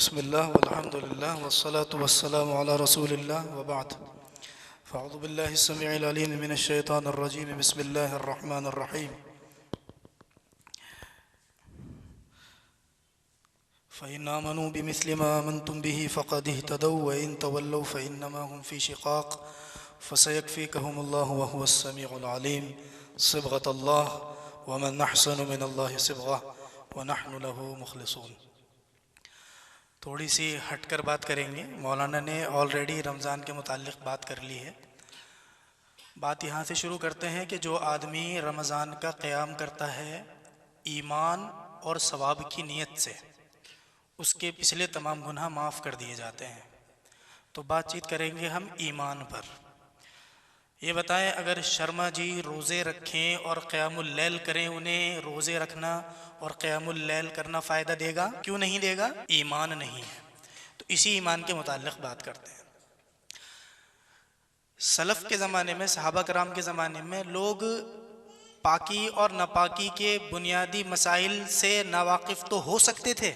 بسم الله والحمد لله والصلاة والسلام على رسول الله وبعد فأعوذ بالله السميع العليم من الشيطان الرجيم بسم الله الرحمن الرحيم فإن آمنوا بمثل ما آمنتم به فقد اهتدوا وإن تولوا فإنما هم في شقاق فسيكفيكهم الله وهو السميع العليم صبغة الله ومن أحسن من الله صبغة ونحن له مخلصون۔ تھوڑی سی ہٹ کر بات کریں گے۔ مولانا نے آلریڈی رمضان کے متعلق بات کر لی ہے۔ بات یہاں سے شروع کرتے ہیں کہ جو آدمی رمضان کا قیام کرتا ہے ایمان اور ثواب کی نیت سے، اس کے پچھلے تمام گناہ معاف کر دیے جاتے ہیں۔ تو بات چیت کریں گے ہم ایمان پر۔ یہ بتائیں، اگر شرما جی روزے رکھیں اور قیام اللیل کریں، انہیں روزے رکھنا اور قیام اللیل کرنا فائدہ دے گا؟ کیوں نہیں دے گا؟ ایمان نہیں ہے۔ تو اسی ایمان کے متعلق بات کرتے ہیں۔ سلف کے زمانے میں، صحابہ کرام کے زمانے میں، لوگ پاکی اور ناپاکی کے بنیادی مسائل سے ناواقف تو ہو سکتے تھے،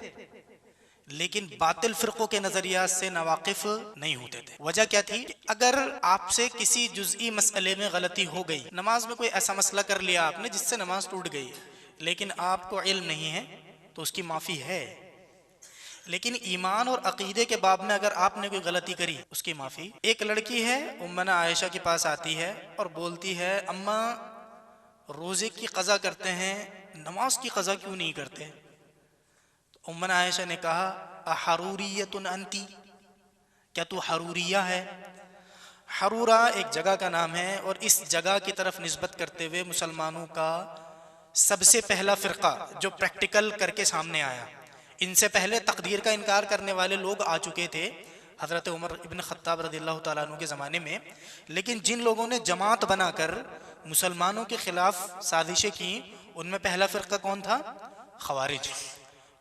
لیکن باطل فرقوں کے نظریات سے ناواقف نہیں ہوتے تھے۔ وجہ کیا تھی؟ اگر آپ سے کسی جزئی مسئلے میں غلطی ہو گئی، نماز میں کوئی ایسا مسئلہ کر لیا آپ نے جس سے نماز ٹوٹ گئی، لیکن آپ کو علم نہیں ہے، تو اس کی معافی ہے۔ لیکن ایمان اور عقیدے کے باب میں اگر آپ نے کوئی غلطی کری، اس کی معافی۔ ایک لڑکی ہے، امنا عائشہ کے پاس آتی ہے اور بولتی ہے، اماں روزے کی قضا کرتے ہیں، نماز کی قضا کیوں نہیں کرتے؟ امنا عائشہ نے کہا، احروریۃ انتی، کیا تو حروریہ ہے؟ حرورہ ایک جگہ کا نام ہے، اور اس جگہ کی طرف نسبت کرتے ہوئے مسلمانوں کا سب سے پہلا فرقہ جو پریکٹیکل کر کے سامنے آیا۔ ان سے پہلے تقدیر کا انکار کرنے والے لوگ آ چکے تھے حضرت عمر ابن خطاب رضی اللہ تعالیٰ عنہ کے زمانے میں، لیکن جن لوگوں نے جماعت بنا کر مسلمانوں کے خلاف سازشیں کی، ان میں پہلا فرقہ کون تھا؟ خوارج۔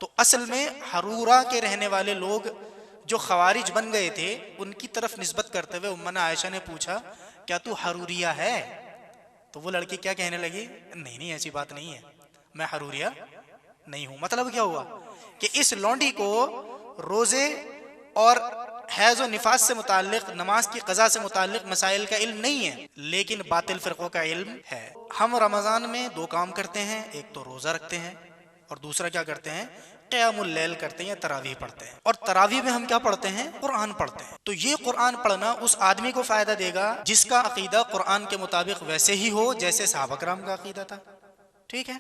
تو اصل میں حرورہ کے رہنے والے لوگ جو خوارج بن گئے تھے، ان کی طرف نسبت کرتے ہوئے امنا عائشہ نے پوچھا، کیا تو حروریہ ہے؟ تو وہ لڑکی کیا کہنے لگی؟ نہیں ایسی بات نہیں ہے، میں حروریہ نہیں ہوں۔ مطلب کیا ہوا کہ اس لونڈی کو روزے اور حیض و نفاس سے متعلق، نماز کی قضا سے متعلق مسائل کا علم نہیں ہے، لیکن باطل فرقوں کا علم ہے۔ ہم رمضان میں دو کام کرتے ہیں، ایک تو روزہ رکھتے ہیں اور دوسرا کیا کرتے ہیں؟ قیام اللیل کرتے ہیں یا تراویح پڑھتے ہیں۔ اور تراویح میں ہم کیا پڑھتے ہیں؟ قرآن پڑھتے ہیں۔ تو یہ قرآن پڑھنا اس آدمی کو فائدہ دے گا جس کا عقیدہ قرآن کے مطابق ویسے ہی ہو جیسے صحابہ کرام کا عقیدہ تھا۔ ٹھیک ہے،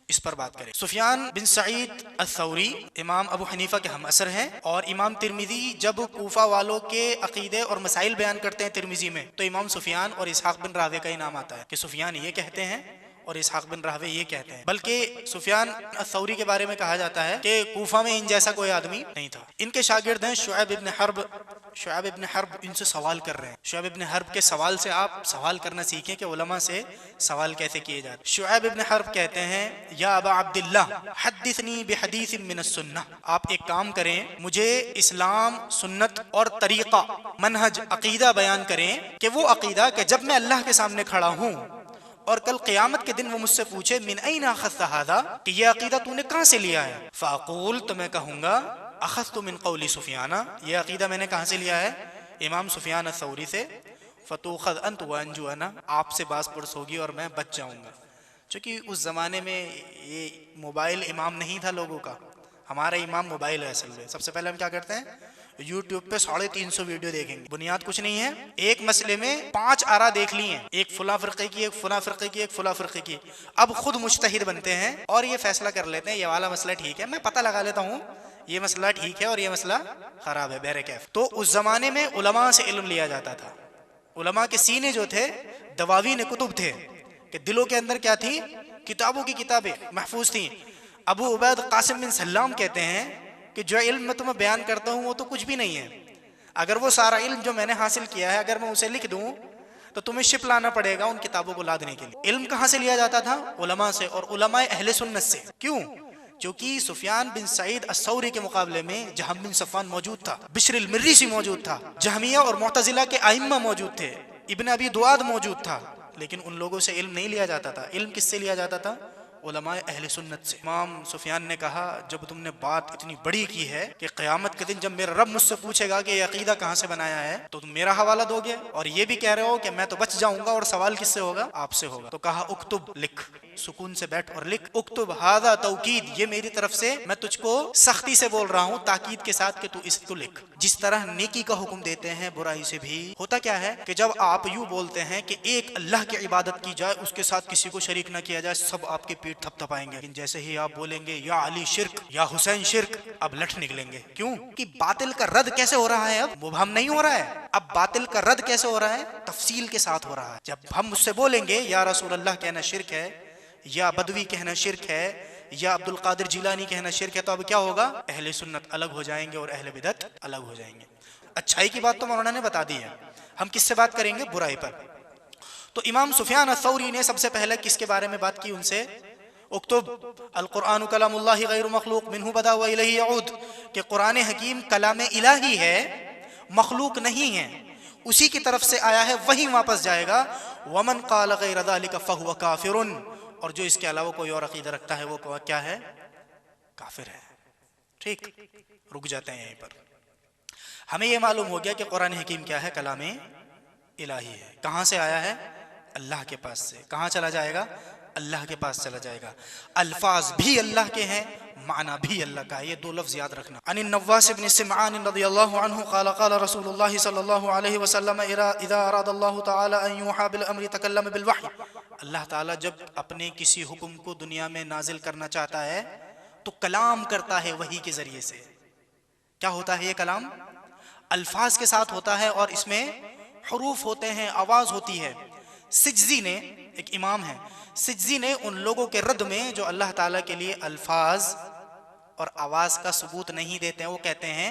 اس پر بات کریں۔ سفیان بن سعید الثوری امام ابو حنیفہ کے ہم اثر ہیں، اور امام ترمذی جب کوفہ والوں کے عقیدے اور مسائل بیان کرتے ہیں ترمذی میں، تو امام سفیان اور اسحاق بن راہوے کا ہی نام آتا ہے کہ سفیان یہ کہتے ہیں اور اسحاق بن راہوے یہ کہتے ہیں۔ بلکہ سفیان الثوری کے بارے میں کہا جاتا ہے کہ کوفہ میں ان جیسا کوئی آدمی نہیں تھا۔ ان کے شاگرد ہیں شعیب ابن حرب۔ شعیب ابن حرب ان سے سوال کر رہے ہیں۔ شعیب ابن حرب کے سوال سے آپ سوال کرنا سیکھیں کہ علماء سے سوال کیسے کیے جاتے۔ شعیب ابن حرب کہتے ہیں، یا ابا عبداللہ حدثنی بحدیث من السنہ، آپ ایک کام کریں، مجھے اسلام، سنت اور طریقہ، منہج، عقیدہ بیان کریں کہ وہ عقیدہ کہ جب میں اللہ کے سامنے کھڑا ہوں اور کل قیامت کے دن وہ مجھ سے پوچھے، من این اخذت ھذا، کہ یہ عقیدہ تو نے کہاں سے لیا ہے؟ فاقول، تو میں کہوں گا، اخذت من قول سفیان، یہ عقیدہ میں نے کہاں سے لیا ہے؟ امام سفیان الثوری سے۔ فتؤخذ انت وانجو انا، آپ سے باز پرس ہوگی اور میں بچ جاؤں گا۔ چونکہ اس زمانے میں یہ موبائل امام نہیں تھا لوگوں کا، ہمارا امام موبائل ہے اصل میں۔ سب سے پہلے ہم کیا کرتے ہیں؟ یوٹیوب پہ 350 ویڈیو دیکھیں گے، بنیاد کچھ نہیں ہے، ایک مسئلے میں 5 آرا دیکھ لی ہیں، ایک فلاں فرقے کی، ایک فلاں فرقے کی، ایک فلاں فرقے کی۔ اب خود مجتہد بنتے ہیں اور یہ فیصلہ کر لیتے ہیں، یہ والا مسئلہ ٹھیک ہے، میں پتہ لگا لیتا ہوں یہ مسئلہ ٹھیک ہے اور یہ مسئلہ خراب ہے، بہرکیف۔ تو اس زمانے میں علماء سے علم لیا جاتا تھا۔ علماء کے سینے جو تھے دواوین کتب تھے، کہ دلوں کے اندر کیا تھی؟ کتابوں کی کتابیں محفوظ تھیں۔ ابو عبید قاسم بن سلام کہتے ہیں کہ جو علم میں تمہیں بیان کرتا ہوں وہ تو کچھ بھی نہیں ہے، اگر وہ سارا علم جو میں نے حاصل کیا ہے اگر میں اسے لکھ دوں تو تمہیں شپ لانا پڑے گا ان کتابوں کو لادنے کے لیے۔ علم کہاں سے لیا جاتا تھا؟ علماء سے، اور علماء اہل سنت سے۔ کیوں؟ چونکہ سفیان بن سعید الثوری کے مقابلے میں جہم بن صفوان موجود تھا، بشر المریسی موجود تھا، جہمیہ اور معتزلہ کے ائمہ موجود تھے، ابن ابی دؤاد موجود تھا، لیکن ان لوگوں سے علم نہیں لیا جاتا تھا۔ علم کس سے لیا جاتا تھا؟ علماء اہل سنت سے۔ امام سفیان نے کہا جب تم نے بات اتنی بڑی کی ہے کہ قیامت کے دن جب میرا رب مجھ سے پوچھے گا کہ یہ عقیدہ کہاں سے بنایا ہے تو تم میرا حوالہ دو گے اور یہ بھی کہہ رہے ہو کہ میں تو بچ جاؤں گا اور سوال کس سے ہوگا؟ آپ سے ہوگا۔ تو کہا اکتب، لکھ، سکون سے بیٹھ اور لکھ، اکتب ھذا توکید، یہ میری طرف سے میں تجھ کو سختی سے بول رہا ہوں تاکید کے ساتھ کہ تو اس کو لکھ۔ جس طرح نیکی کا حکم دیتے ہیں برائی سے بھی، ہوتا کیا ہے کہ جب آپ یوں بولتے ہیں کہ ایک اللہ کی عبادت کی جائے، اس کے ساتھ کسی کو شریک نہ کیا جائے، سب آپ کی پیٹھ تھپ تھپائیں گے، لیکن جیسے ہی آپ بولیں گے یا علی شرک، یا حسین شرک، اب لٹ نکلیں گے۔ کیوں کہ باطل کا رد کیسے ہو رہا ہے؟ اب مبہم نہیں ہو رہا ہے، اب باطل کا رد کیسے ہو رہا ہے؟ تفصیل کے ساتھ ہو رہا ہے۔ جب ہم مجھ سے بولیں گے یا رسول اللہ کہنا شرک ہے، یا بدوی کہنا شرک ہے، یا عبد القادر جیلانی کہنا شرک ہے، تو اب کیا ہوگا؟ اہل سنت الگ ہو جائیں گے اور اہل بدعت الگ ہو جائیں گے۔ اچھائی کی بات تو مولانا نے بتا دی ہے، ہم کس سے بات کریں گے؟ برائی پر۔ تو امام سفیان الثوری نے سب سے پہلے کس کے بارے میں بات کی ان سے؟ اکتب القرآن کلام اللہ غیر مخلوق منہ بدا و الیہ یعود، کہ قرآن حکیم کلام الہی ہے، مخلوق نہیں ہے، اسی کی طرف سے آیا ہے، وہی واپس جائے گا۔ ومن قال غیر ذلک فہو کافر، اور جو اس کے علاوہ کوئی اور عقیدہ رکھتا ہے وہ کیا ہے؟ کافر ہے۔ ٹھیک، رک جاتے ہیں یہیں پر۔ ہمیں یہ معلوم ہو گیا کہ قرآن حکیم کیا ہے؟ کلام الہی ہے۔ کہاں سے آیا ہے؟ اللہ کے پاس سے۔ کہاں چلا جائے گا؟ اللہ کے پاس چلا جائے گا۔ الفاظ بھی اللہ کے ہیں، معنی بھی اللہ کا ہے، یہ دو لفظ یاد رکھنا۔ عن النواس بن سمعان رضی اللہ عنہ قال قال رسول اللہ صلی اللہ علیہ وسلم اذا اراد اللہ تعالی ان یوحى بالامر تکلم بالوحی، اللہ تعالیٰ جب اپنے کسی حکم کو دنیا میں نازل کرنا چاہتا ہے تو کلام کرتا ہے وحی کے ذریعے سے۔ کیا ہوتا ہے یہ کلام؟ الفاظ کے ساتھ ہوتا ہے، اور اس میں حروف ہوتے ہیں، آواز ہوتی ہے۔ سجزی نے، ایک امام ہے، سجزی نے ان لوگوں کے رد میں جو اللہ تعالیٰ کے لیے الفاظ اور آواز کا ثبوت نہیں دیتے ہیں، وہ کہتے ہیں،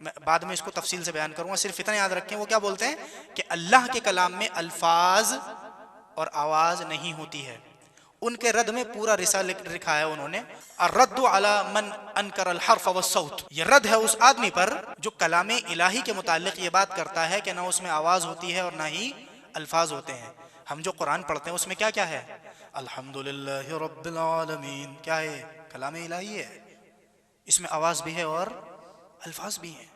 میں بعد میں اس کو تفصیل سے بیان کروں گا، صرف اتنا یاد رکھیں، وہ کیا بولتے ہیں کہ اللہ کے کلام میں الفاظ اور آواز نہیں ہوتی ہے۔ ان کے رد میں پورا رسالہ لکھا ہے انہوں نے، الرد علی من انکر الحرف والصوت، یہ رد ہے اس آدمی پر جو کلام الہی کے متعلق یہ بات کرتا ہے کہ نہ اس میں آواز ہوتی ہے اور نہ ہی الفاظ ہوتے ہیں۔ ہم جو قرآن پڑھتے ہیں اس میں کیا کیا ہے؟ الحمدللہ رب العالمین، کیا ہے؟ کلام الہی ہے، اس میں آواز بھی ہے اور الفاظ بھی ہیں۔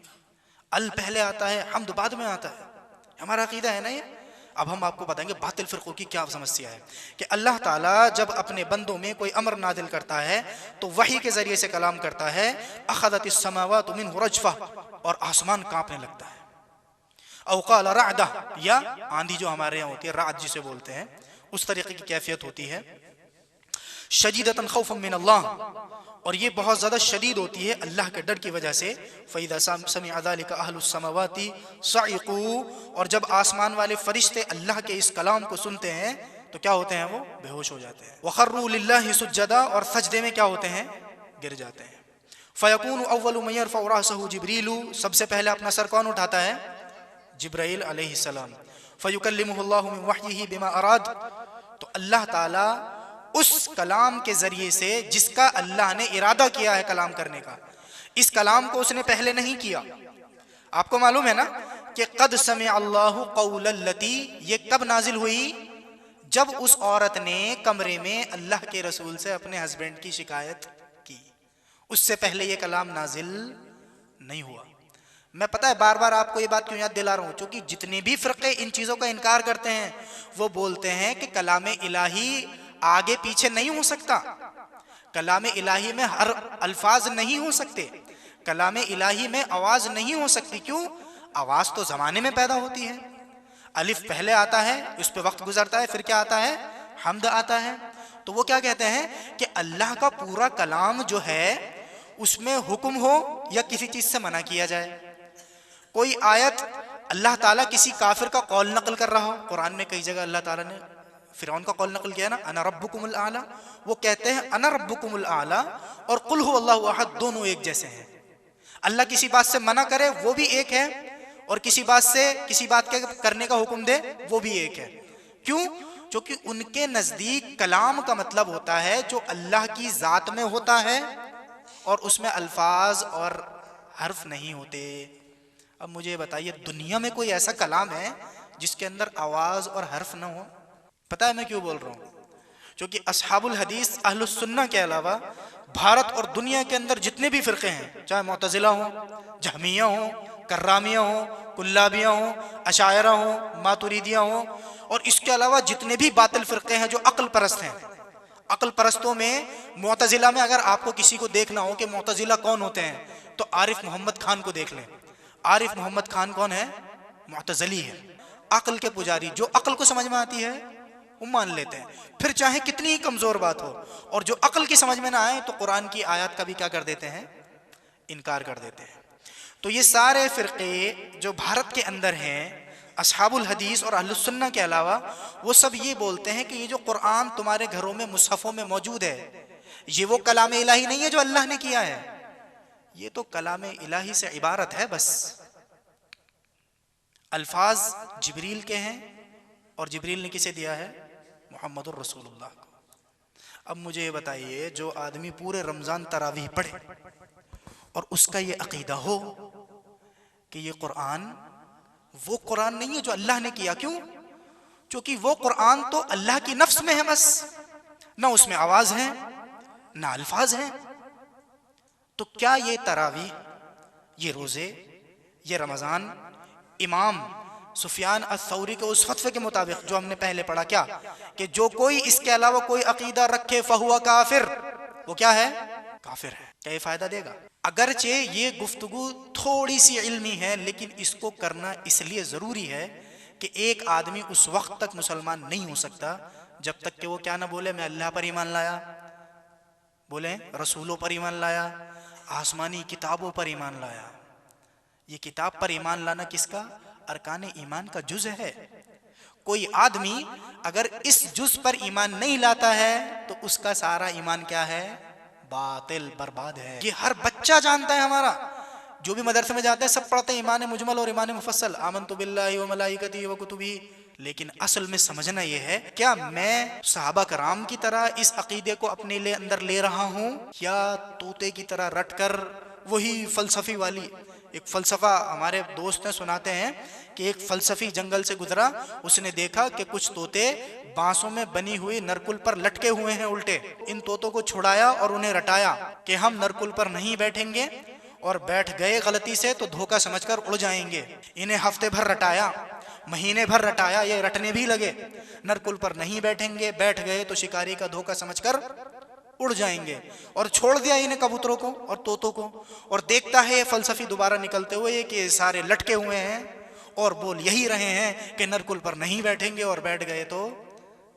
ال پہلے آتا ہے، حمد بعد میں آتا ہے، ہمارا عقیدہ ہے نا یہ۔ اب ہم آپ کو بتائیں گے باطل فرقوں کی کیا سمسیا ہے، کہ اللہ تعالیٰ جب اپنے بندوں میں کوئی امر نازل کرتا ہے تو وحی کے ذریعے سے کلام کرتا ہے، اخذت السماوات منہ رجفہ، اور آسمان کانپنے لگتا ہے، او قال رعدہ، یا آندھی جو ہمارے یہاں ہوتی ہے رعد جسے بولتے ہیں، اس طریقے کی کیفیت ہوتی ہے۔ شدیدۃ خوفا من اللہ، اور یہ بہت زیادہ شدید ہوتی ہے اللہ کے ڈر کی وجہ سے۔ فَإِذَا سَمِعَ ذَلِكَ أَهْلُ السَّمَاوَاتِ صَعِقُوا، اور جب آسمان والے فرشتے اللہ کے اس کلام کو سنتے ہیں تو کیا ہوتے ہیں؟ وہ بے ہوش ہو جاتے ہیں۔ وَخَرُّوا لِلَّهِ سُجَّدًا، اور سجدے میں کیا ہوتے ہیں؟ گر جاتے ہیں۔ فَيَكُونُ أَوَّلُ مَن يَرْفَعُ رَأْسَهُ جِبْرِيلُ، سب سے پہلے اپنا سر کون اٹھاتا ہے؟ جبرائیل علیہ السلام۔ فَيُكَلِّمُهُ اللَّهُ مِن وَحْيِهِ بِمَا أَرَادَ، تو اللہ تعالیٰ اس کلام کے ذریعے سے جس کا اللہ نے ارادہ کیا ہے کلام کرنے کا، اس کلام کو اس نے پہلے نہیں کیا۔ آپ کو معلوم ہے نا کہ قد سمع اللہ قول التی، یہ کب نازل ہوئی؟ جب اس عورت نے کمرے میں اللہ کے رسول سے اپنے ہسبینڈ کی شکایت کی، اس سے پہلے یہ کلام نازل نہیں ہوا۔ میں پتہ ہے بار بار آپ کو یہ بات کیوں یاد دلا رہا ہوں، چونکہ جتنے بھی فرقے ان چیزوں کا انکار کرتے ہیں وہ بولتے ہیں کہ کلام الہی آگے پیچھے نہیں ہو سکتا، کلام الہی میں ہر الفاظ نہیں ہو سکتے، کلام الہی میں آواز نہیں ہو سکتی۔ کیوں؟ آواز تو زمانے میں پیدا ہوتی ہے، الف پہلے آتا ہے، اس پہ وقت گزرتا ہے، پھر کیا آتا ہے؟ حمد آتا ہے۔ تو وہ کیا کہتے ہیں کہ اللہ کا پورا کلام جو ہے اس میں حکم ہو یا کسی چیز سے منع کیا جائے، کوئی آیت اللہ تعالیٰ کسی کافر کا قول نقل کر رہا ہو، قرآن میں کئی جگہ اللہ تعالیٰ نے فرعون کا قول نقل کیا نا، انا ربکم الاعلی، وہ کہتے ہیں انا ربکم الاعلی اور قل هو اللہ احد، دونوں ایک جیسے ہیں۔ اللہ کسی بات سے منع کرے وہ بھی ایک ہے، اور کسی بات کے کرنے کا حکم دے وہ بھی ایک ہے۔ کیوں؟ چونکہ ان کے نزدیک کلام کا مطلب ہوتا ہے جو اللہ کی ذات میں ہوتا ہے اور اس میں الفاظ اور حرف نہیں ہوتے۔ اب مجھے بتائیے دنیا میں کوئی ایسا کلام ہے جس کے اندر آواز اور حرف نہ ہو؟ پتہ ہے میں کیوں بول رہا ہوں؟ چونکہ اصحاب الحدیث اہل السنہ کے علاوہ بھارت اور دنیا کے اندر جتنے بھی فرقے ہیں، چاہے معتزلہ ہوں، جہمیہ ہوں، کرامیہ ہوں، کلابیہ ہوں، اشاعرہ ہوں، ماتریدیہ ہوں، اور اس کے علاوہ جتنے بھی باطل فرقے ہیں جو عقل پرست ہیں، عقل پرستوں میں معتزلہ میں اگر آپ کو کسی کو دیکھنا ہو کہ معتزلہ کون ہوتے ہیں تو عارف محمد خان کو دیکھ لیں۔ عارف محمد خان کون ہے؟ معتزلی ہے، عقل کے پجاری، جو عقل کو سمجھ میں آتی ہے وہ مان لیتے ہیں، پھر چاہے کتنی ہی کمزور بات ہو، اور جو عقل کی سمجھ میں نہ آئے تو قرآن کی آیات کا بھی کیا کر دیتے ہیں؟ انکار کر دیتے ہیں۔ تو یہ سارے فرقے جو بھارت کے اندر ہیں اصحاب الحدیث اور اہل السنہ کے علاوہ، وہ سب یہ بولتے ہیں کہ یہ جو قرآن تمہارے گھروں میں مصحفوں میں موجود ہے، یہ وہ کلام الہی نہیں ہے جو اللہ نے کیا ہے، یہ تو کلام الہی سے عبارت ہے، بس الفاظ جبریل کے ہیں، اور جبریل نے کسے دیا ہے؟ محمد الرسول اللہ کو۔ اب مجھے یہ بتائیے، جو آدمی پورے رمضان تراویح پڑھے اور اس کا یہ عقیدہ ہو کہ یہ قرآن وہ قرآن نہیں ہے جو اللہ نے کیا، کیوں؟ چونکہ وہ قرآن تو اللہ کی نفس میں ہے، بس نہ اس میں آواز ہے نہ الفاظ ہیں، تو کیا یہ تراویح، یہ روزے، یہ رمضان امام سفیان الثوری کے اس فتوے کے مطابق جو ہم نے پہلے پڑھا، کیا کہ جو کوئی اس کے علاوہ کوئی عقیدہ رکھے فہو کافر، وہ کیا ہے؟ کافر ہے۔ کیا یہ فائدہ دے گا؟ اگرچہ یہ گفتگو تھوڑی سی علمی ہے، لیکن اس کو کرنا اس لیے ضروری ہے کہ ایک آدمی اس وقت تک مسلمان نہیں ہو سکتا جب تک کہ وہ کیا نہ بولے میں اللہ پر ایمان لایا، بولیں رسولوں پر ایمان لایا، آسمانی کتابوں پر ایمان لایا۔ یہ کتاب پر ایمان لانا کس کا؟ ارکان ایمان کا جز ہے۔ کوئی آدمی اگر اس جز پر ایمان نہیں لاتا ہے تو اس کا سارا ایمان کیا ہے؟ باطل، برباد ہے۔ یہ ہر بچہ جانتا ہے، ہمارا جو بھی مدرسے میں جاتے ہیں سب پڑھتے ہیں ایمان مجمل اور ایمان مفصل، آمنت باللہ و ملائکتہ و کتبہ، لیکن اصل میں سمجھنا یہ ہے کیا میں صحابہ کرام کی طرح اس عقیدے کو اپنے لے اندر لے رہا ہوں، یا طوطے کی طرح رٹ کر وہی فلسفی والی ایک فلسفہ ہمارے دوست نے سناتے ہیں کہ ایک فلسفی جنگل سے گزرا، اس نے دیکھا کہ کچھ طوطے بانسوں میں بنی ہوئی نرکل پر لٹکے ہوئے ہیں الٹے، ان طوطوں کو چھڑایا اور انہیں رٹایا کہ ہم نرکل پر نہیں بیٹھیں گے، اور بیٹھ گئے غلطی سے تو دھوکہ سمجھ کر اڑ جائیں گے۔ انہیں ہفتے بھر رٹایا، مہینے بھر رٹایا، یہ رٹنے بھی لگے، نرکل پر نہیں بیٹھیں گے، بیٹھ گئے تو شکاری کا دھوکہ سمجھ کر اڑ جائیں گے، اور چھوڑ دیا انہیں کبوتروں کو اور طوطوں کو، اور دیکھتا ہے یہ فلسفی دوبارہ نکلتے ہوئے کہ سارے لٹکے ہوئے ہیں اور بول یہی رہے ہیں کہ نرکل پر نہیں بیٹھیں گے، اور بیٹھ گئے تو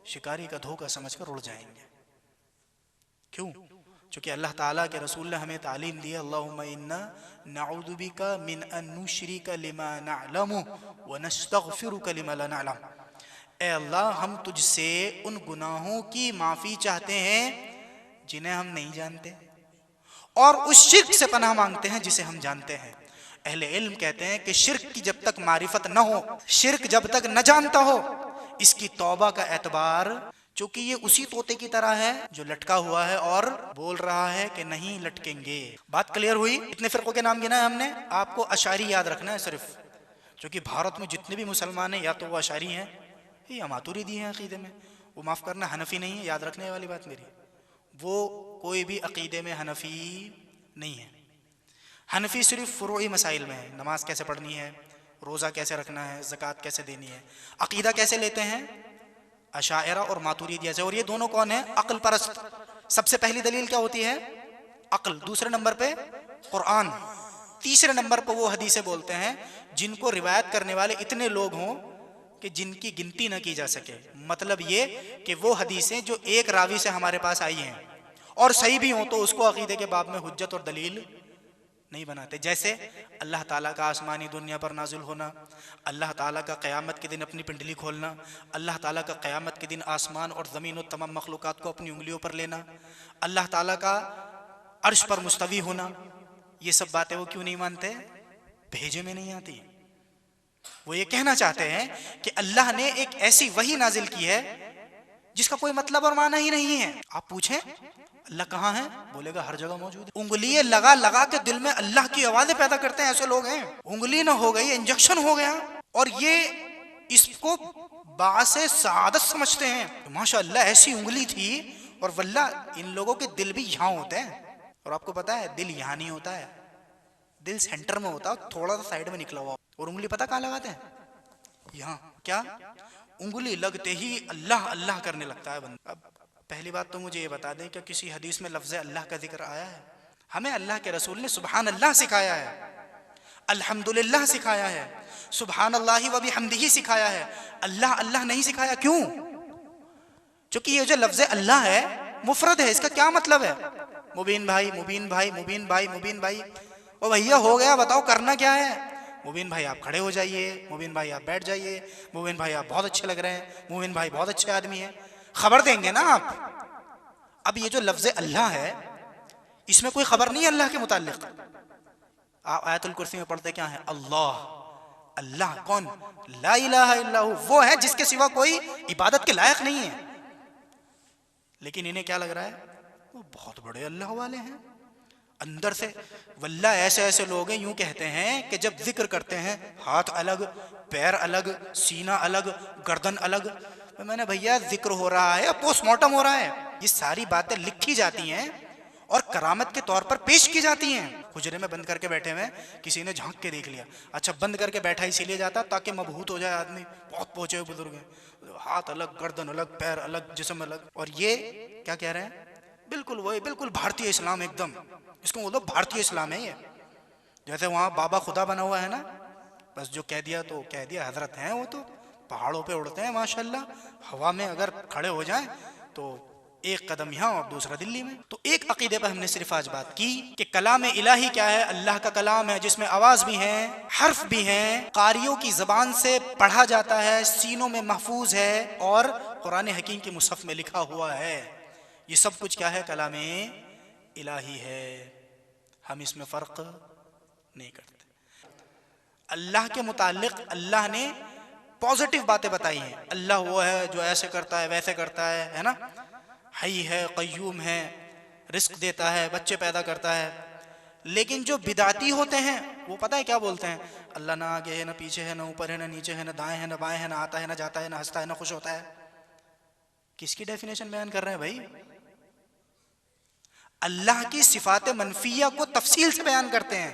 شکاری کا دھوکہ سمجھ کر اڑ جائیں گے۔ کیوں؟ چونکہ اللہ تعالیٰ کے رسول نے ہمیں تعلیم دی ہے، اللہم انا نعوذ بک من ان نشرک لما نعلم ونستغفرک لما لا نعلم۔ اے اللہ، ہم تجھ سے ان گناہوں کی معافی چاہتے ہیں جنہیں ہم نہیں جانتے، اور اس شرک سے پناہ مانگتے ہیں جسے ہم جانتے ہیں۔ اہل علم کہتے ہیں کہ شرک کی جب تک معرفت نہ ہو، شرک جب تک نہ جانتا ہو، اس کی توبہ کا اعتبار، چونکہ یہ اسی طوطے کی طرح ہے جو لٹکا ہوا ہے اور بول رہا ہے کہ نہیں لٹکیں گے۔ بات کلیئر ہوئی؟ اتنے فرقوں کے نام گنا ہے ہم نے، آپ کو اشعری یاد رکھنا ہے صرف، چونکہ بھارت میں جتنے بھی مسلمان ہیں یا تو وہ اشعری ہیں یا ماتوریدی ہیں عقیدے میں، وہ معاف کرنا حنفی نہیں ہے، یاد رکھنے والی بات میری، وہ کوئی بھی عقیدے میں حنفی نہیں ہے۔ حنفی صرف فروعی مسائل میں ہے، نماز کیسے پڑھنی ہے، روزہ کیسے رکھنا ہے، زکوٰۃ کیسے دینی ہے۔ عقیدہ کیسے لیتے ہیں؟ اشاعرہ اور ماتوریدیہ سے، اور یہ دونوں کون ہیں؟ عقل پرست۔ سب سے پہلی دلیل کیا ہوتی ہے؟ عقل، دوسرے نمبر پہ قرآن، تیسرے نمبر پہ وہ حدیثیں بولتے ہیں جن کو روایت کرنے والے اتنے لوگ ہوں کہ جن کی گنتی نہ کی جا سکے۔ مطلب یہ کہ وہ حدیثیں جو ایک راوی سے ہمارے پاس آئی ہیں اور صحیح بھی ہوں تو اس کو عقیدے کے باب میں حجت اور دلیل نہیں بناتے، جیسے اللہ تعالیٰ کا آسمانی دنیا پر نازل ہونا، اللہ تعالیٰ کا قیامت کے دن اپنی پنڈلی کھولنا، اللہ تعالیٰ کا قیامت کے دن آسمان اور زمین و تمام مخلوقات کو اپنی انگلیوں پر لینا، اللہ تعالیٰ کا عرش پر مستوی ہونا۔ یہ سب باتیں وہ کیوں نہیں مانتے؟ بھیجے میں نہیں آتی۔ وہ یہ کہنا چاہتے ہیں کہ اللہ نے ایک ایسی وحی نازل کی ہے جس کا کوئی مطلب اور معنی ہی نہیں ہے۔ آپ پوچھیں اللہ کہاں ہے؟ بولے گا ہر جگہ موجود ہے۔ انگلیاں لگا لگا کے دل میں اللہ کی آوازیں پیدا کرتے ہیں ایسے لوگ ہیں۔ انگلی نہ ہو گئی، انجیکشن ہو گیا، اور یہ اس کو باعث سعادت سمجھتے ہیں. ماشاءاللہ ایسی انگلی تھی، اور واللہ ان لوگوں کے دل بھی یہاں ہوتے ہیں. اور آپ کو پتا ہے دل یہاں نہیں ہوتا ہے، دل سینٹر میں ہوتا ہے، تھوڑا سا سائڈ میں نکلا ہوا. اور انگلی پتا کہاں لگاتے ہیں؟ یہاں. کیا؟ انگلی لگتے ہی اللہ اللہ کرنے لگتا ہے بندہ. اب پہلی بات تو مجھے یہ بتا دیں کہ کسی حدیث میں لفظ اللہ کا ذکر آیا ہے؟ ہمیں اللہ کے رسول نے سبحان اللہ سکھایا ہے، الحمدللہ سکھایا ہے، سبحان اللہ و بحمدہ سکھایا ہے، اللہ اللہ نہیں سکھایا. کیوں؟ چونکہ یہ جو لفظ اللہ ہے مفرد ہے. اس کا کیا مطلب ہے؟ مبین بھائی، مبین بھائی، مبین بھائی، مبین بھائی. او بھیا ہو گیا، بتاؤ کرنا کیا ہے؟ مبین بھائی آپ کھڑے ہو جائیے، مبین بھائی آپ بیٹھ جائیے، مبین بھائی آپ بہت اچھے لگ رہے ہیں، مبین بھائی بہت اچھے آدمی ہیں. خبر دیں گے نا آپ. اب یہ جو لفظ اللہ ہے اس میں کوئی خبر نہیں ہے اللہ کے متعلق. آپ آیت الکرسی میں پڑھتے کیا ہے؟ اللہ. اللہ کون؟ لا الہ الا ہو، وہ ہے جس کے سوا کوئی عبادت کے لائق نہیں ہے. لیکن انہیں کیا لگ رہا ہے؟ وہ بہت بڑے اللہ والے ہیں اندر سے. واللہ ایسے ایسے لوگ ہیں یوں کہتے ہیں کہ جب ذکر کرتے ہیں ہاتھ الگ، پیر الگ، سینہ الگ، گردن الگ. میں نے بھیا ذکر ہو رہا ہے یا پوسٹ مارٹم ہو رہا ہے؟ یہ ساری باتیں لکھی جاتی ہیں اور کرامت کے طور پر پیش کی جاتی ہیں. حجرے میں بند کر کے بیٹھے ہوئے کسی نے جھانک کے دیکھ لیا. اچھا بند کر کے بیٹھا اسی لیے جاتا تاکہ مبہوت ہو جائے آدمی، بہت پہنچے ہوئے بزرگ ہیں، ہاتھ الگ، گردن الگ، پیر الگ، جسم الگ. اور یہ کیا کہہ رہے ہیں؟ بالکل وہی، بالکل بھارتی اسلام ایک دم. اس کو بولو بھارتی اسلام ہے یہ. جیسے وہاں بابا خدا بنا ہوا ہے نا، بس جو کہہ دیا تو کہہ دیا. حضرت ہیں وہ تو پہاڑوں پہ اڑتے ہیں ماشاءاللہ، ہوا میں اگر کھڑے ہو جائیں تو ایک قدم یہاں اور دوسرا دلی میں. تو ایک عقیدے پر ہم نے صرف آج بات کی کہ کلام الہی کیا ہے. اللہ کا کلام ہے جس میں آواز بھی ہیں، حرف بھی ہیں، قاریوں کی زبان سے پڑھا جاتا ہے، سینوں میں محفوظ ہے، اور قرآن حکیم کے مصحف میں لکھا ہوا ہے. یہ سب کچھ کیا ہے؟ کلام الہی ہے. ہم اس میں فرق نہیں کرتے. اللہ کے متعلق اللہ نے پازیٹیو باتیں بتائی ہیں. اللہ وہ ہے جو ایسے کرتا ہے ویسے کرتا ہے نا، حی ہے، قیوم ہے، رزق دیتا ہے، بچے پیدا کرتا ہے. لیکن جو بدعتی ہوتے ہیں وہ پتہ ہے کیا بولتے ہیں؟ اللہ نہ آگے ہے، نہ پیچھے ہے، نہ اوپر ہے، نہ نیچے ہے، نہ دائیں ہے، نہ بائیں ہے، نہ آتا ہے، نہ جاتا ہے، نہ ہنستا ہے، نہ خوش ہوتا ہے. کس کی ڈیفینیشن بیان کر رہے ہیں بھائی؟ اللہ کی صفات منفیہ کو تفصیل سے بیان کرتے ہیں،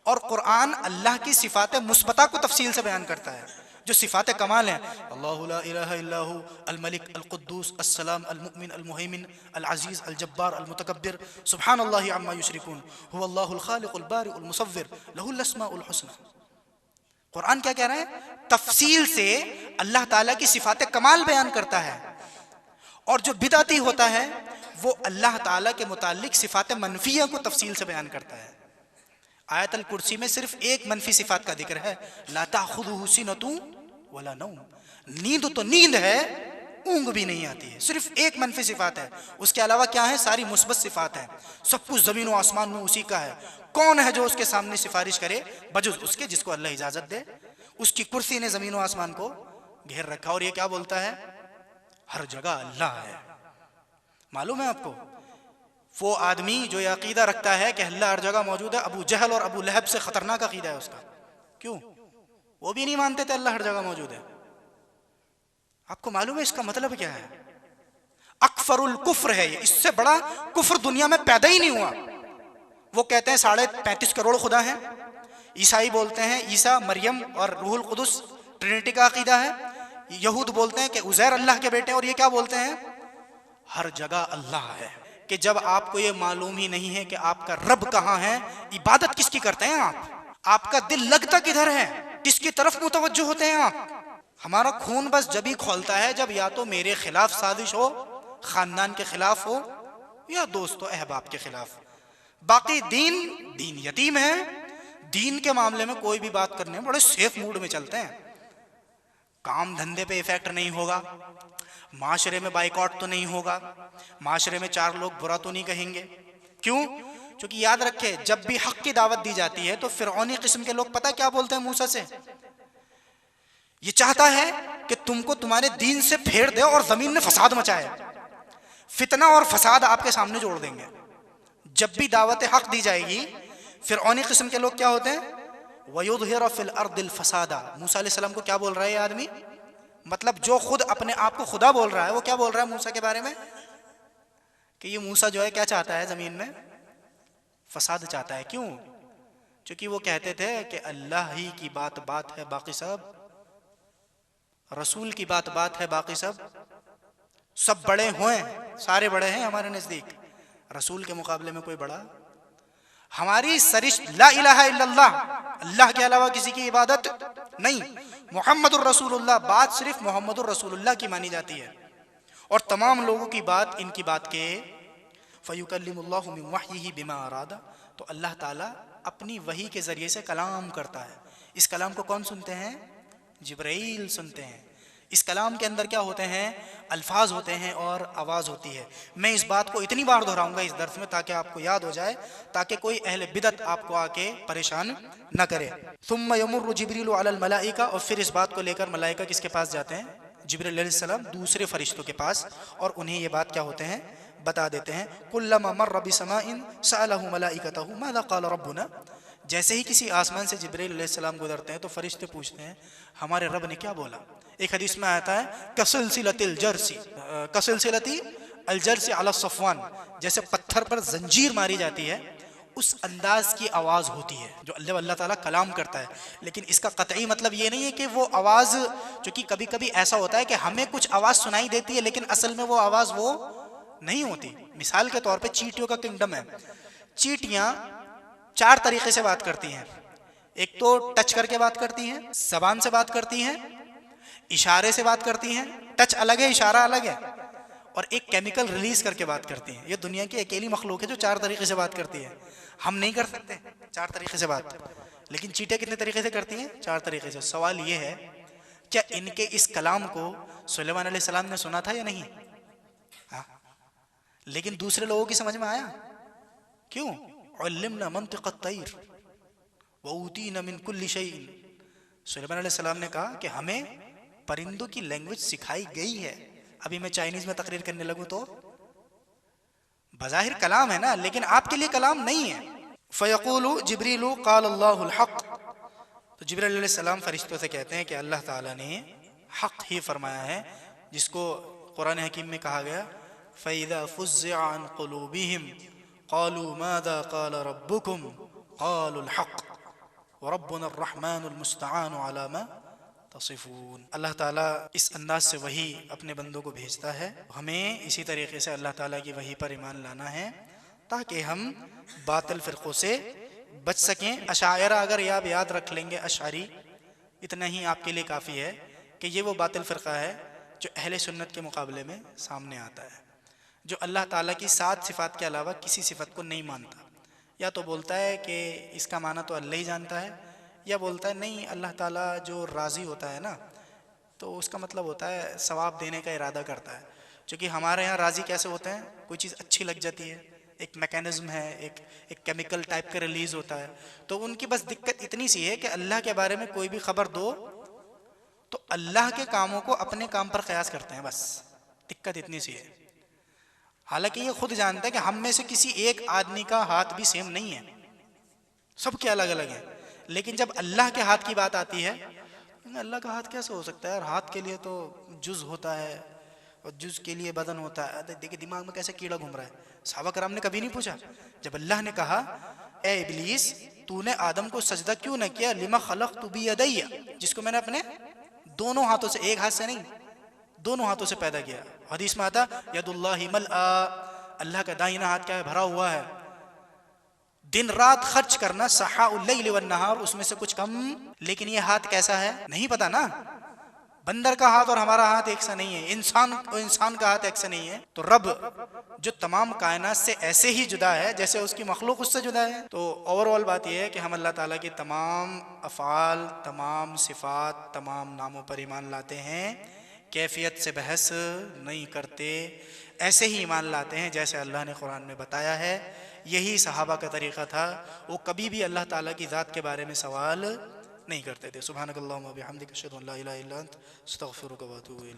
اور قرآن اللہ کی صفات مثبتہ کو تفصیل سے بیان کرتا ہے. جو صفات کمال ہیں، اللہ لا الہ الا ہو، الملک، القدوس، السلام، المؤمن، المہیمن، العزیز، الجبار، المتکبر، سبحان اللہ عما یشرکون، هو اللہ الخالق البارئ المصور، لہ الاسماء الحسنى. قرآن کیا کہہ رہے ہیں؟ تفصیل سے اللہ تعالیٰ کی صفات کمال بیان کرتا ہے. اور جو بدعتی ہوتا ہے وہ اللہ تعالیٰ کے متعلق صفات منفیہ کو تفصیل سے بیان کرتا ہے. آیت الکرسی میں صرف ایک منفی صفات کا ذکر ہے، لا تأخذہ سنۃ ولا نوم. نیند تو نیند ہے، اونگ بھی نہیں آتی ہے. صرف ایک منفی صفات ہے. اس کے علاوہ کیا ہے؟ ساری مثبت صفات ہیں. سب کچھ زمین و آسمان میں اسی کا ہے. کون ہے جو اس کے سامنے سفارش کرے بجز اس کے جس کو اللہ اجازت دے؟ اس کی کرسی نے زمین و آسمان کو گھیر رکھا. اور یہ کیا بولتا ہے؟ ہر جگہ اللہ ہے. معلوم ہے آپ کو وہ آدمی جو یہ عقیدہ رکھتا ہے کہ اللہ ہر جگہ موجود ہے، ابو جہل اور ابو لہب سے خطرناک عقیدہ ہے اس کا. کیوں؟ وہ بھی نہیں مانتے تھے اللہ ہر جگہ موجود ہے. آپ کو معلوم ہے اس کا مطلب کیا ہے؟ اکفر الکفر ہے یہ. اس سے بڑا کفر دنیا میں پیدا ہی نہیں ہوا. وہ کہتے ہیں 35.5 کروڑ خدا ہیں. عیسائی بولتے ہیں عیسیٰ، مریم اور روح القدس ٹرینٹی کا عقیدہ ہے. یہود بولتے ہیں کہ عزیر اللہ کے بیٹے ہیں. اور یہ کیا بولتے ہیں؟ ہر جگہ اللہ ہے. کہ جب آپ کو یہ معلوم ہی نہیں ہے کہ آپ کا رب کہاں ہے، عبادت کس کی کرتے ہیں آپ کا دل لگتا کدھر ہے، کس کی طرف متوجہ ہوتے ہیں آپ؟ ہمارا خون بس جب ہی کھولتا ہے جب یا تو میرے خلاف سازش ہو، خاندان کے خلاف ہو، یا دوست و احباب کے خلاف. باقی دین یتیم ہے. دین کے معاملے میں کوئی بھی بات کرنے بڑے سیف موڈ میں چلتے ہیں. کام دھندے پہ ایفیکٹ نہیں ہوگا، معاشرے میں بائیکاٹ تو نہیں ہوگا، معاشرے میں 4 لوگ برا تو نہیں کہیں گے. کیوں؟ چونکہ یاد رکھے جب بھی حق کی دعوت دی جاتی ہے تو فرعونی قسم کے لوگ پتہ کیا بولتے ہیں موسیٰ سے؟ یہ چاہتا ہے کہ تم کو تمہارے دین سے پھیر دے اور زمین میں فساد مچائے. فتنہ اور فساد آپ کے سامنے جوڑ دیں گے. جب بھی دعوت حق دی جائے گی فرعونی قسم کے لوگ کیا ہوتے ہیں؟ وَيُظْهِرَ فِي الْأَرْضِ الْفَسَادَ. موسیٰ علیہ السلام کو کیا بول رہا ہے یہ آدمی؟ مطلب جو خود اپنے آپ کو خدا بول رہا ہے وہ کیا بول رہا ہے موسیٰ کے بارے میں کہ یہ موسیٰ جو ہے کیا چاہتا ہے زمین میں فساد چاہتا ہے. کیوں؟ چونکہ وہ کہتے تھے کہ اللہ ہی کی بات بات ہے باقی سب رسول کی بات بات ہے باقی سب بڑے ہوئے سارے بڑے ہیں ہمارے نزدیک رسول کے مقابلے میں کوئی بڑا ہماری سرشت لا الہ الا اللہ اللہ کے علاوہ کسی کی عبادت نہیں محمد الرسول اللہ بات صرف محمد الرسول اللہ کی مانی جاتی ہے اور تمام لوگوں کی بات ان کی بات کے فَيُكَلِّمُ اللَّهُ مِنْ وَحْيِهِ بِمَا أَرَادَ تو اللہ تعالیٰ اپنی وحی کے ذریعے سے کلام کرتا ہے. اس کلام کو کون سنتے ہیں؟ جبرائیل سنتے ہیں. اس کلام کے اندر کیا ہوتے ہیں؟ الفاظ ہوتے ہیں اور آواز ہوتی ہے. میں اس بات کو اتنی بار دہراؤں گا اس درس میں تاکہ آپ کو یاد ہو جائے تاکہ کوئی اہل بدعت آپ کو آ کے پریشان نہ کرے. ثم يمر جبریل علی الملائکہ اور پھر اس بات کو لے کر ملائکہ کس کے پاس جاتے ہیں؟ جبریل علیہ السلام دوسرے فرشتوں کے پاس اور انہیں یہ بات کیا ہوتے ہیں بتا دیتے ہیں. کلما مر بسماء سألہ ملائکتہ ماذا قال ربنا جیسے ہی کسی آسمان سے جبریل علیہ السلام گزرتے ہیں تو فرشتے پوچھتے ہیں ہمارے رب نے کیا بولا. ایک حدیث میں آتا ہے کسلسلۃ الجرس علی الصفوان جیسے پتھر پر زنجیر ماری جاتی ہے اس انداز کی آواز ہوتی ہے جو اللہ تعالیٰ کلام کرتا ہے. لیکن اس کا قطعی مطلب یہ نہیں ہے کہ وہ آواز جو کہ کبھی کبھی ایسا ہوتا ہے کہ ہمیں کچھ آواز سنائی دیتی ہے لیکن اصل میں وہ آواز وہ نہیں ہوتی. مثال کے طور پہ چیٹیوں کا کنگڈم ہے. چیٹیاں 4 طریقے سے بات کرتی ہیں. ایک تو ٹچ کر کے بات کرتی ہیں زبان سے بات کرتی ہیں اشارے سے بات کرتی ہیں ٹچ الگ ہے اشارہ الگ ہے اور ایک کیمیکل ریلیز کر کے بات کرتی ہیں. یہ دنیا کی اکیلی مخلوق ہے جو 4 طریقے سے بات کرتی ہے. ہم نہیں کر سکتے 4 طریقے سے بات لیکن چیٹیں کتنے طریقے سے کرتی ہیں 4 طریقے سے. سوال یہ ہے کیا ان کے اس کلام کو سلیمان علیہ السلام نے سنا تھا یا نہیں؟ لیکن دوسرے لوگوں کی سمجھ میں آیا. کیوں؟ علمنا منطق الطیر وَأُوتِينَ مِن كُلِّ شَيْءٍ سلیمان علیہ السلام نے کہا کہ ہمیں پرندوں کی لینگویج سکھائی گئی ہے. ابھی میں چائنیز میں تقریر کرنے لگوں تو بظاہر کلام ہے نا لیکن آپ کے لیے کلام نہیں ہے. فَيَقُولُ جِبْرِيلُ قَالَ اللَّهُ الْحَقِّ تو جبریل علیہ السلام فرشتوں سے کہتے ہیں کہ اللہ تعالیٰ نے حق ہی فرمایا ہے جس کو قرآن حکیم میں کہا گیا فَإِذَا فُزِّعَ عَنْ قُلُوبِهِمْ قَالُوا مَاذَا قَالَ رَبُّكُمْ قَالُوا الْحَقِّ وَرَبُّنَا الرَّحْمَنُ الْمُسْتَعَانُ عَلَى مَا تصفون. اللہ تعالیٰ اس انداز سے وحی اپنے بندوں کو بھیجتا ہے. ہمیں اسی طریقے سے اللہ تعالیٰ کی وحی پر ایمان لانا ہے تاکہ ہم باطل فرقوں سے بچ سکیں. اشاعرہ اگر آپ یاد رکھ لیں گے اشعری اتنا ہی آپ کے لیے کافی ہے کہ یہ وہ باطل فرقہ ہے جو اہل سنت کے مقابلے میں سامنے آتا ہے جو اللہ تعالیٰ کی 7 صفات کے علاوہ کسی صفت کو نہیں مانتا. یا تو بولتا ہے کہ اس کا معنی تو اللہ ہی جانتا ہے یا بولتا ہے نہیں اللہ تعالیٰ جو راضی ہوتا ہے نا تو اس کا مطلب ہوتا ہے ثواب دینے کا ارادہ کرتا ہے. چونکہ ہمارے یہاں راضی کیسے ہوتے ہیں کوئی چیز اچھی لگ جاتی ہے ایک میکینزم ہے ایک کیمیکل ٹائپ کا ریلیز ہوتا ہے تو ان کی بس دقت اتنی سی ہے کہ اللہ کے بارے میں کوئی بھی خبر دو تو اللہ کے کاموں کو اپنے کام پر قیاس کرتے ہیں. بس دقت اتنی سی ہے. حالانکہ یہ خود جانتا ہے کہ ہم میں سے کسی ایک آدمی کا ہاتھ بھی سیم نہیں ہے سب کے الگ الگ ہیں. لیکن جب اللہ کے ہاتھ کی بات آتی ہے اللہ کا ہاتھ کیسے ہو سکتا ہے اور ہاتھ کے لیے تو جز ہوتا ہے اور جز کے لیے بدن ہوتا ہے. دیکھیں دماغ میں کیسے کیڑا گھوم رہا ہے. صحابہ کرام نے کبھی نہیں پوچھا جب اللہ نے کہا اے ابلیس تو نے آدم کو سجدہ کیوں نہ کیا لما خلقت بیدی جس کو میں نے اپنے دونوں ہاتھوں سے ایک ہاتھ سے نہیں دونوں ہاتھوں سے پیدا کیا. حدیث میں آتا ید اللہ ملآ اللہ کا دائنا ہاتھ کیا ہے بھرا ہوا ہے. دن رات خرچ کرنا سحاء اللیل والنہار اس میں سے کچھ کم لیکن یہ ہاتھ کیسا ہے نہیں پتا نا. بندر کا ہاتھ اور ہمارا ہاتھ ایک سا نہیں ہے انسان کا ہاتھ ایک سا نہیں ہے. تو رب جو تمام کائنات سے ایسے ہی جدا ہے جیسے اس کی مخلوق اس سے جدا ہے. تو اوور آل بات یہ ہے کہ ہم اللہ تعالیٰ کی تمام افعال تمام صفات تمام ناموں پر ایمان لاتے ہیں کیفیت سے بحث نہیں کرتے ایسے ہی ایمان لاتے ہیں جیسے اللہ نے قرآن میں بتایا ہے. یہی صحابہ کا طریقہ تھا وہ کبھی بھی اللہ تعالیٰ کی ذات کے بارے میں سوال نہیں کرتے تھے. سبحانک اللہم و بحمدک اشہد ان لا الہ الا انت استغفرک و اتوب الیک.